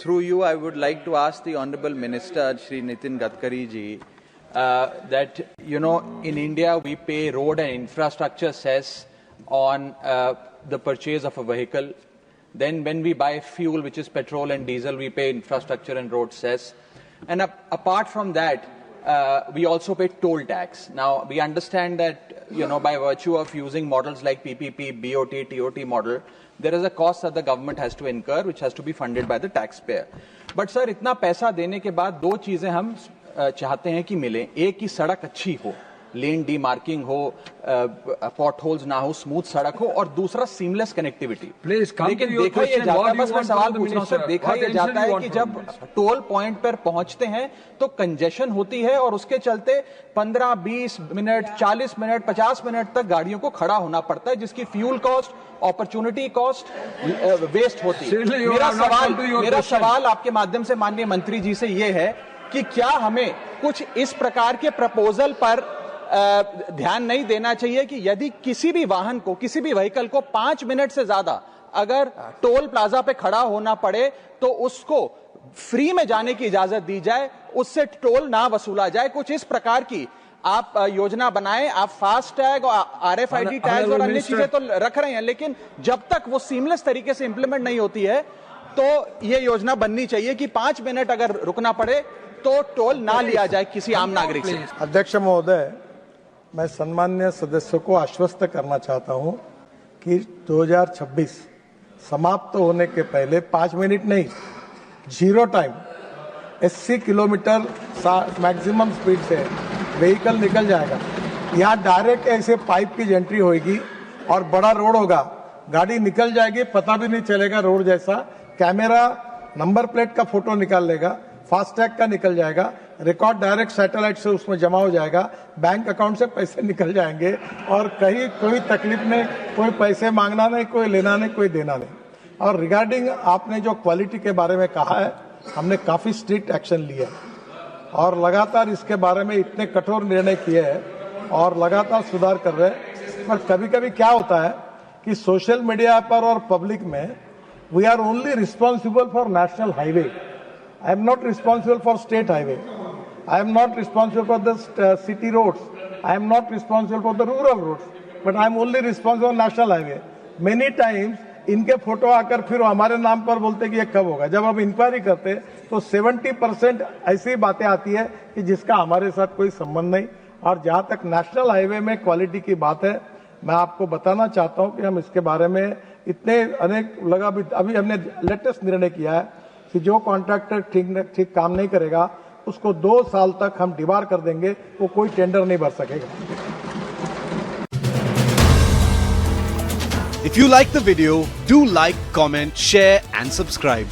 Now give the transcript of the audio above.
Through you, I would like to ask the Honorable Minister, Shri Nitin Gadkari ji, that, in India, we pay road and infrastructure cess on the purchase of a vehicle. Then when we buy fuel, which is petrol and diesel, we pay infrastructure and road cess. And apart from that, we also pay toll tax. Now, we understand that, by virtue of using models like PPP, BOT, TOT model, there is a cost that the government has to incur, which has to be funded by the taxpayer. But sir, इतना पैसा देने के बाद दो चीजें हम चाहते हैं कि मिले. एक की सड़क अच्छी हो, लेन डीमार्किंग हो, पॉट होल्स ना हो, स्मूथ सड़क हो, और दूसरा सीमलेस कनेक्टिविटी. लेकिन देखा ये जाता है, बस मैं सवाल पूछ रहा हूं सर, देखा ये जाता है कि जब टोल पॉइंट पर पहुंचते हैं तो कंजेशन होती है और उसके चलते 15, 20 मिनट, 40 मिनट, 50 मिनट तक गाड़ियों को खड़ा होना पड़ता है, जिसकी fuel cost, opportunity cost waste होती है. मेरा सवाल आपके माध्यम से माननीय मंत्री जी से ये है कि क्या हमें कुछ इस प्रकार के प्रपोजल पर ध्यान नहीं देना चाहिए कि यदि किसी भी वाहन को, किसी भी व्हीकल को 5 मिनट से ज्यादा अगर टोल प्लाजा पे खड़ा होना पड़े तो उसको फ्री में जाने की इजाजत दी जाए, उससे टोल ना वसूला जाए. कुछ इस प्रकार की आप योजना बनाएं. आप फास्ट टैग और RFID टैग और अन्य चीजें तो रख रहे हैं, लेकिन जब तक वो सीमलेस तरीके से इंप्लीमेंट नहीं होती है तो ये योजना बननी चाहिए कि 5 मिनट अगर रुकना पड़े तो टोल ना लिया जाए किसी आम नागरिक से. अध्यक्ष महोदय, मैं सम्मान्य सदस्यों को आश्वस्त करना चाहता हूं कि 2026 समाप्त होने के पहले 5 मिनट नहीं, 0 टाइम 80 किलोमीटर मैक्सिमम स्पीड से व्हीकल निकल जाएगा. यहाँ डायरेक्ट ऐसे पाइप की एंट्री होगी और बड़ा रोड होगा, गाड़ी निकल जाएगी, पता भी नहीं चलेगा रोड जैसा. कैमरा नंबर प्लेट का फोटो निकाल लेगा, फास्टैग का निकल जाएगा, रिकॉर्ड डायरेक्ट सैटेलाइट से उसमें जमा हो जाएगा, बैंक अकाउंट से पैसे निकल जाएंगे और कहीं कोई तकलीफ नहीं, कोई पैसे मांगना नहीं, कोई लेना नहीं, कोई देना नहीं. और रिगार्डिंग आपने जो क्वालिटी के बारे में कहा है, हमने काफी स्ट्रिक्ट एक्शन लिया और लगातार इसके बारे में इतने कठोर निर्णय किए हैं और लगातार सुधार कर रहे हैं. पर कभी कभी क्या होता है कि सोशल मीडिया पर और पब्लिक में we are only responsible for national highway. I am not responsible for state highway. I am not responsible for the city roads. I am not responsible for the rural roads. But I am only responsible for national highway. Many times इनके photo आकर फिर हमारे नाम पर बोलते कि ये कब होगा. जब हम इंक्वायरी करते तो 70% ऐसी बातें आती है कि जिसका हमारे साथ कोई संबंध नहीं. और जहां तक नेशनल हाईवे में क्वालिटी की बात है, मैं आपको बताना चाहता हूं कि हम इसके बारे में इतने अनेक अभी हमने लेटेस्ट निर्णय किया है कि जो कॉन्ट्रैक्टर ठीक काम नहीं करेगा उसको 2 साल तक हम डिबार कर देंगे, वो कोई टेंडर नहीं भर सकेगा. If you like the video, do like, comment, share and subscribe.